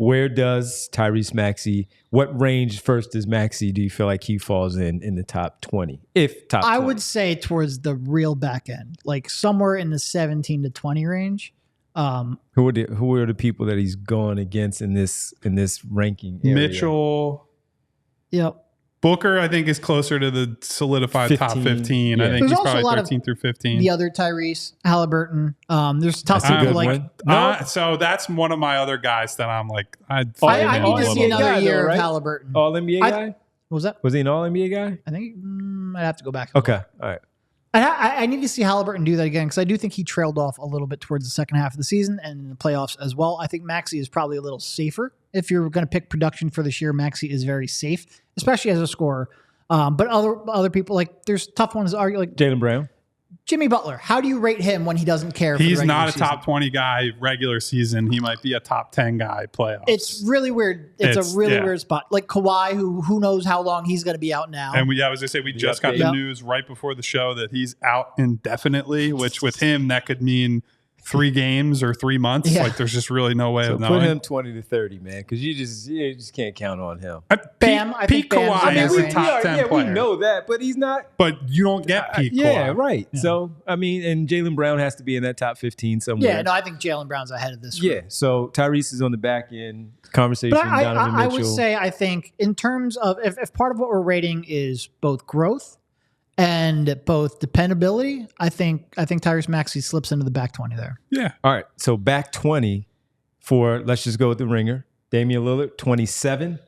where does Tyrese Maxey, what range first does Maxey, do you feel like he falls in the top 20? If top 20. I would say towards the real back end, like somewhere in the 17 to 20 range. Who are the people that he's going against in this ranking area? Mitchell. Yep. Booker, I think, is closer to the solidified 15, top 15. Yeah. I think he's probably 13 through 15. The other Tyrese, Halliburton. There's tough people like. So that's one of my other guys that I'm like, I need to see another year of Halliburton. All NBA guy? What was that? Was he an All NBA guy? I think I'd have to go back. Okay, all right. I need to see Halliburton do that again because I do think he trailed off a little bit towards the second half of the season and in the playoffs as well. I think Maxey is probably a little safer. If you're going to pick production for this year, Maxey is very safe, especially as a scorer. But other people, like there's tough ones to argue, like Jaylen Brown. Jimmy Butler, how do you rate him when he doesn't care? He's not a top 20 guy regular season. He might be a top 10 guy playoffs. It's really weird. It's a really weird spot. Like Kawhi, who knows how long he's going to be out now. And I was going to say, we just got the news right before the show that he's out indefinitely, which with him, that could mean 3 games or 3 months. Like there's just really no way of knowing. Put him 20 to 30, man, because you just can't count on him. Bam, I think Kawhi is a top 10 player. We know that, but he's not. But you don't get peak Kawhi. Yeah, right. Yeah. So, I mean, and Jaylen Brown has to be in that top 15 somewhere. Yeah, no, I think Jaylen Brown's ahead of this. Yeah, so Tyrese is on the back end conversation. But I would say, I think, in terms of, if part of what we're rating is both growth and both dependability, I think Tyrese Maxey slips into the back 20 there. Yeah. All right. So back 20 for, let's just go with the ringer. Damian Lillard, 27.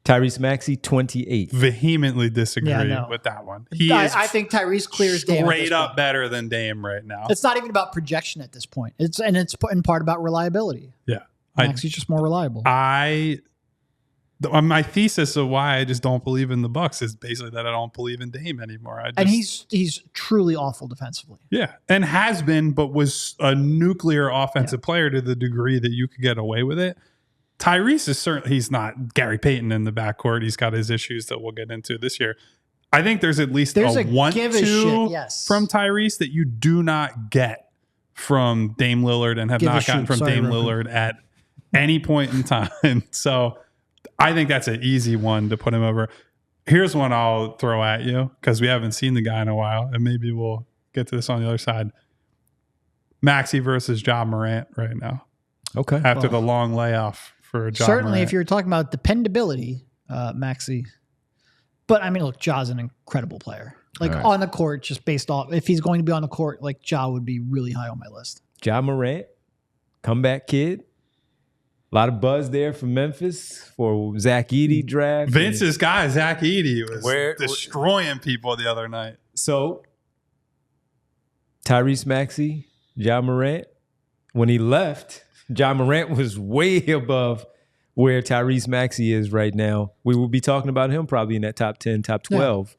Tyrese Maxey, 28. Vehemently disagree with that one. I think Tyrese clears Dame straight up better than Dame right now. It's not even about projection at this point. It's in part about reliability. Yeah. Maxey's just more reliable. My thesis of why I just don't believe in the Bucks is basically that I don't believe in Dame anymore. And he's truly awful defensively. Yeah, and has been, but was a nuclear offensive player to the degree that you could get away with it. Tyrese is certainly, he's not Gary Payton in the backcourt. He's got his issues that we'll get into this year. I think there's at least a want-to from Tyrese that you do not get from Dame Lillard and have not gotten from Dame Lillard at any point in time. So I think that's an easy one to put him over. Here's one I'll throw at you because we haven't seen the guy in a while, and maybe we'll get to this on the other side. Maxey versus Ja Morant right now. Okay. After the long layoff for Ja Certainly, Morant. if you're talking about dependability, Maxey. But, I mean, look, Ja's an incredible player. Like, on the court, just based off, if he's going to be on the court, like, Ja would be really high on my list. Ja Morant, comeback kid. A lot of buzz there from Memphis for Zach Edey draft. Vince's guy, Zach Edey, was destroying people the other night. So, Tyrese Maxey, Ja Morant, when he left, Ja Morant was way above where Tyrese Maxey is right now. We will be talking about him probably in that top 10, top 12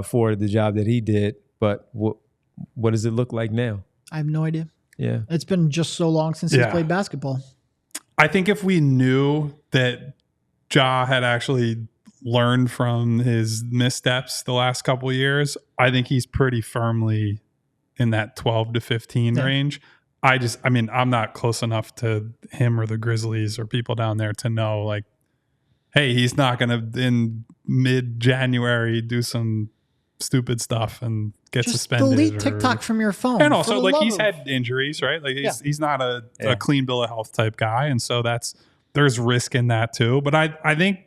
for the job that he did. But what does it look like now? I have no idea. Yeah. It's been just so long since he's played basketball. I think if we knew that Ja had actually learned from his missteps the last couple of years, I think he's pretty firmly in that 12 to 15 range. I'm not close enough to him or the Grizzlies or people down there to know, like, hey, he's not going to, in mid-January, do some stupid stuff and get suspended. Delete TikTok from your phone. And also, like, he's had injuries, right? Like, he's not a clean bill of health type guy. And so there's risk in that too. But I think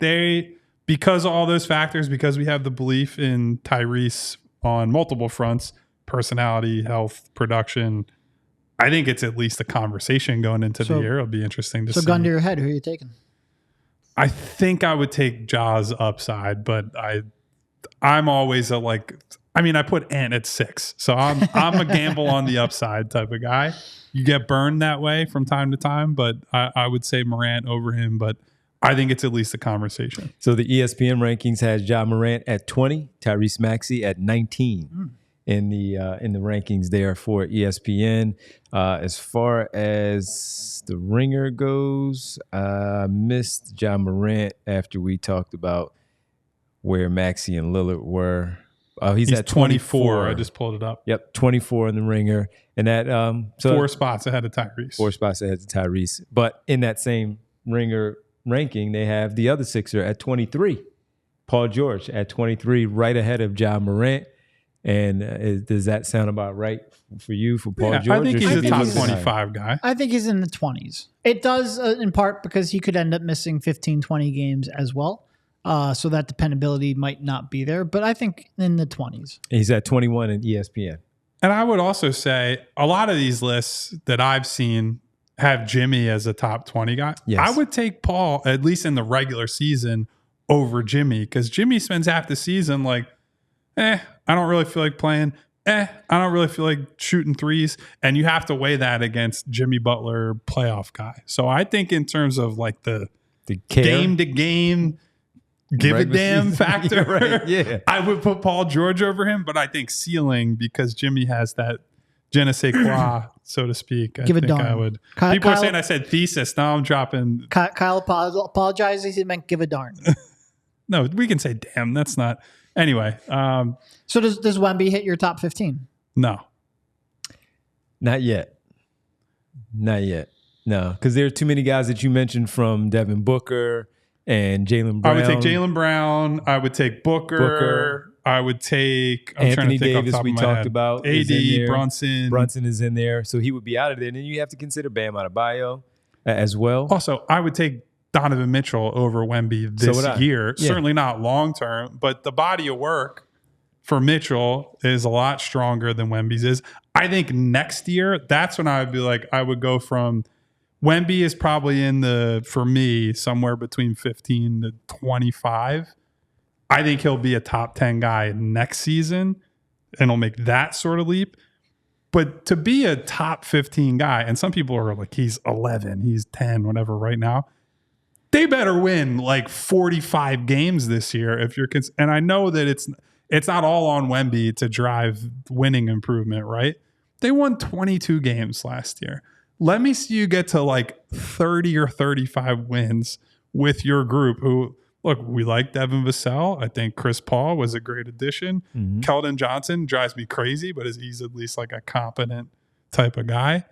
because of all those factors, because we have the belief in Tyrese on multiple fronts, personality, health, production, I think it's at least a conversation going into the year. It'll be interesting to see. So gun to your head, who are you taking? I think I would take Ja's upside, but I'm always I put Ant at 6. So I'm a gamble on the upside type of guy. You get burned that way from time to time, but I would say Morant over him, but I think it's at least a conversation. So the ESPN rankings has Ja Morant at 20, Tyrese Maxey at 19 in the rankings there for ESPN. As far as the ringer goes, I missed Ja Morant after we talked about where Maxey and Lillard were. He's at 24. I just pulled it up. Yep, 24 in the ringer. And that 4 spots ahead of Tyrese. 4 spots ahead of Tyrese. But in that same Ringer ranking, they have the other Sixer at 23, Paul George at 23, right ahead of Ja Morant. And does that sound about right for you, for Paul George? I think he's a top he's 25 guy. I think he's in the 20s. It does in part because he could end up missing 15, 20 games as well. So that dependability might not be there. But I think in the 20s. He's at 21 in ESPN. And I would also say a lot of these lists that I've seen have Jimmy as a top 20 guy. Yes. I would take Paul, at least in the regular season, over Jimmy, because Jimmy spends half the season like, I don't really feel like playing. I don't really feel like shooting threes. And you have to weigh that against Jimmy Butler, playoff guy. So I think in terms of like the game to game, give a damn factor. Right. Yeah. I would put Paul George over him, but I think ceiling, because Jimmy has that je ne sais quoi, so to speak. Give a think darn. I would. Kyle, People are saying I said thesis. Now I'm dropping. Kyle apologizes. He meant give a darn. No, we can say damn. That's not. Anyway. So does Wemby hit your top 15? No. Not yet. No, because there are too many guys that you mentioned, from Devin Booker and Jaylen Brown. I would take Jaylen Brown. I would take Booker. I would take Anthony Davis. Davis, we talked about. is in AD, there. Brunson. Brunson is in there, so he would be out of there. And then you have to consider Bam Adebayo as well. Also, I would take Donovan Mitchell over Wemby this year. Yeah. Certainly not long term, but the body of work for Mitchell is a lot stronger than Wemby's is. I think next year, that's when I would be like, I would go from Wemby is probably in the, for me, somewhere between 15 to 25. I think he'll be a top 10 guy next season, and he'll make that sort of leap. But to be a top 15 guy, and some people are like, he's 11, he's 10, whatever right now. They better win like 45 games this year if you're and I know that it's not all on Wemby to drive winning improvement, right? They won 22 games last year. Let me see you get to like 30 or 35 wins with your group who, look, we like Devin Vassell. I think Chris Paul was a great addition. Mm-hmm. Keldon Johnson drives me crazy, but he's at least like a competent type of guy.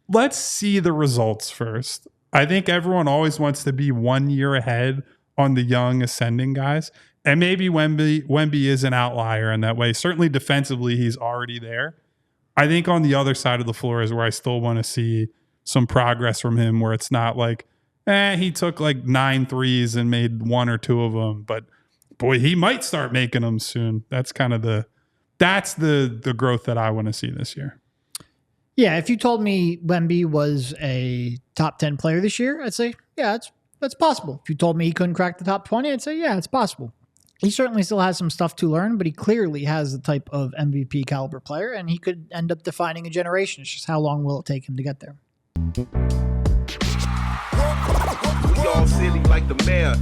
Let's see the results first. I think everyone always wants to be 1 year ahead on the young ascending guys. And maybe Wemby is an outlier in that way. Certainly defensively, he's already there. I think on the other side of the floor is where I still want to see some progress from him, where it's not like, he took like 9 threes and made 1 or 2 of them. But boy, he might start making them soon. That's kind of the growth that I want to see this year. Yeah, if you told me Wemby was a top 10 player this year, I'd say, yeah, that's possible. If you told me he couldn't crack the top 20, I'd say, yeah, it's possible. He certainly still has some stuff to learn, but he clearly has the type of MVP caliber player, and he could end up defining a generation. It's just how long will it take him to get there? We all silly like the mayor.